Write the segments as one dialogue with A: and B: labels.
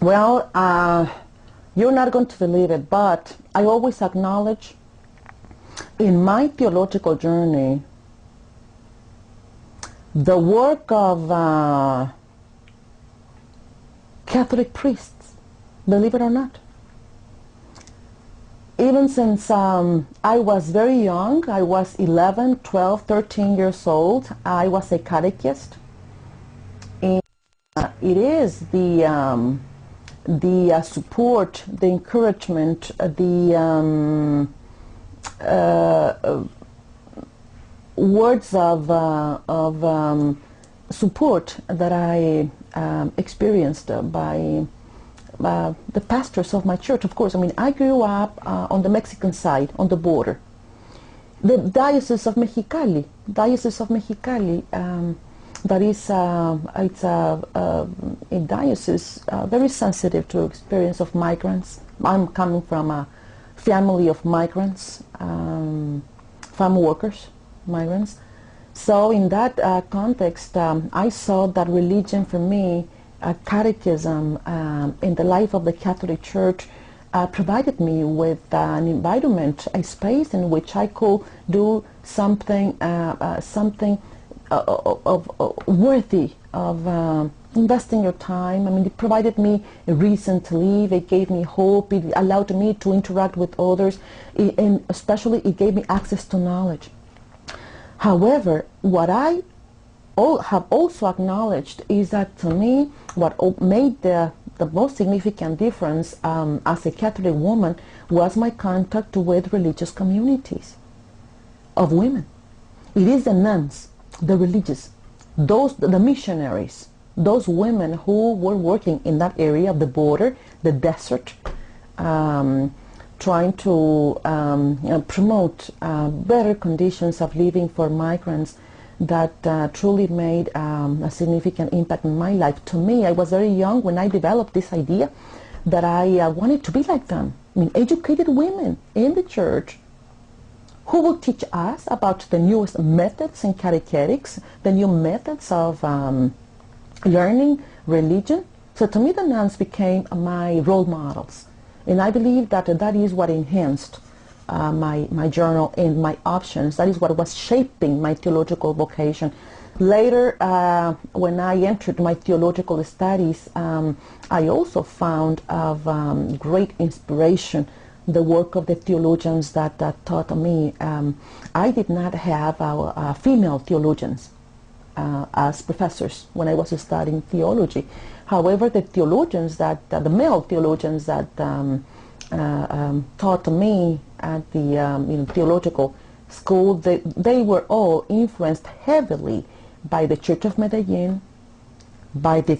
A: Well, you're not going to believe it, but I always acknowledge in my theological journey the work of Catholic priests, believe it or not. Even since I was very young, I was 11, 12, 13 years old, I was a catechist. And it is the support, the encouragement, the words of support that I experienced by the pastors of my church. Of course, I mean, I grew up on the Mexican side, on the border. The Diocese of Mexicali, that is it's a diocese very sensitive to experience of migrants. I'm coming from a family of migrants, farm workers, migrants. So in that context, I saw that religion for me, catechism in the life of the Catholic Church provided me with an environment, a space in which I could do something worthy of investing your time. I mean, it provided me a reason to live. It gave me hope. It allowed me to interact with others, and especially it gave me access to knowledge. However, what I have also acknowledged is that to me, what made the most significant difference as a Catholic woman was my contact with religious communities of women. It is the nuns, the religious, the missionaries, those women who were working in that area of the border, the desert, trying to promote better conditions of living for migrants, that truly made a significant impact in my life. To me, I was very young when I developed this idea that I wanted to be like them. I mean, educated women in the church who will teach us about the newest methods in catechetics, the new methods of learning religion. So to me, the nuns became my role models. And I believe that that is what enhanced my journal and my options. That is what was shaping my theological vocation. Later, when I entered my theological studies, I also found of great inspiration the work of the theologians that taught me. I did not have female theologians as professors when I was studying theology. However, the theologians the male theologians that taught me at the theological school, they were all influenced heavily by the Church of Medellin, by the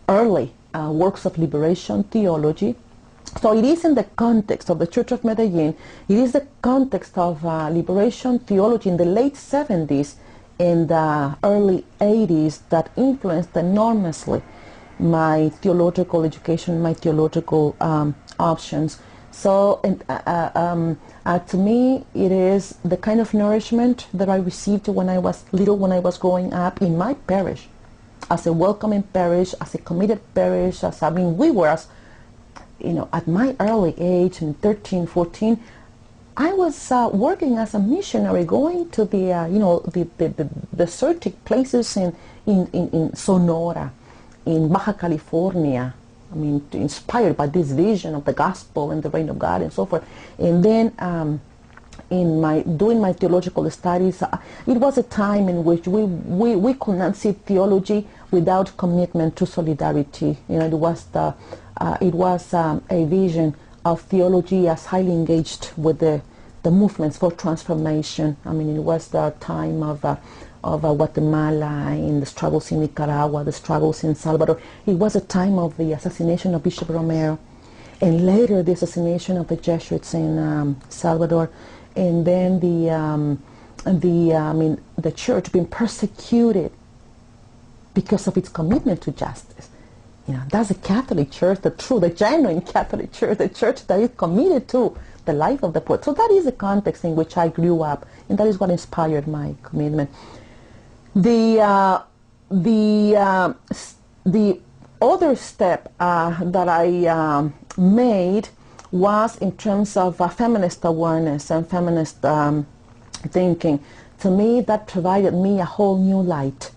A: early works of liberation theology. So it is in the context of the Church of Medellin, it is the context of liberation theology in the late 70s and the early 80s that influenced enormously my theological education, my theological options. So to me, it is the kind of nourishment that I received when I was little, when I was growing up in my parish, as a welcoming parish, as a committed parish. We were, at my early age, in 13, 14, I was working as a missionary, going to the desertic places in Sonora, in Baja California. I mean, inspired by this vision of the gospel and the reign of God and so forth. And then doing my theological studies, it was a time in which we could not see theology without commitment to solidarity. It was a vision of theology as highly engaged with the movements for transformation. I mean, it was the time of Guatemala, in the struggles in Nicaragua, the struggles in Salvador. It was a time of the assassination of Bishop Romero, and later the assassination of the Jesuits in Salvador, and then the church being persecuted because of its commitment to justice. That's the Catholic Church, the genuine Catholic Church, the church that is committed to the life of the poor. So that is the context in which I grew up, and that is what inspired my commitment. The other step that I made was in terms of feminist awareness and feminist thinking. To me, that provided me a whole new light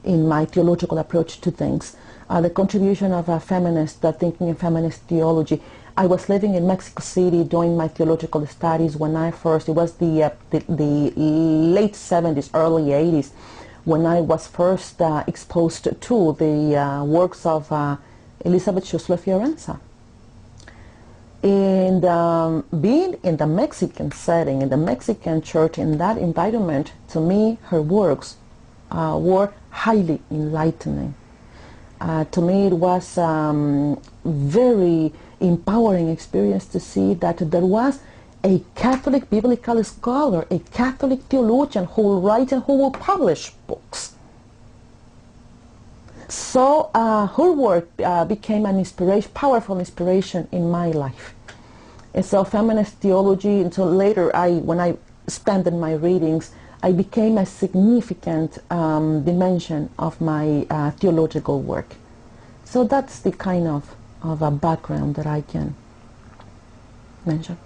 A: in my theological approach to things. The contribution of feminist thinking and feminist theology. I was living in Mexico City doing my theological studies when it was the late 70s, early 80s, when I was first exposed to the works of Elizabeth Schüssler Fiorenza. And being in the Mexican setting, in the Mexican church, in that environment, to me, her works were highly enlightening. To me, it was very empowering experience to see that there was a Catholic biblical scholar, a Catholic theologian who will write and who will publish books. So her work became an inspiration, powerful inspiration in my life. And so feminist theology, until later, when I expanded my readings, I became a significant dimension of my theological work. So that's the kind of a background that I can mention.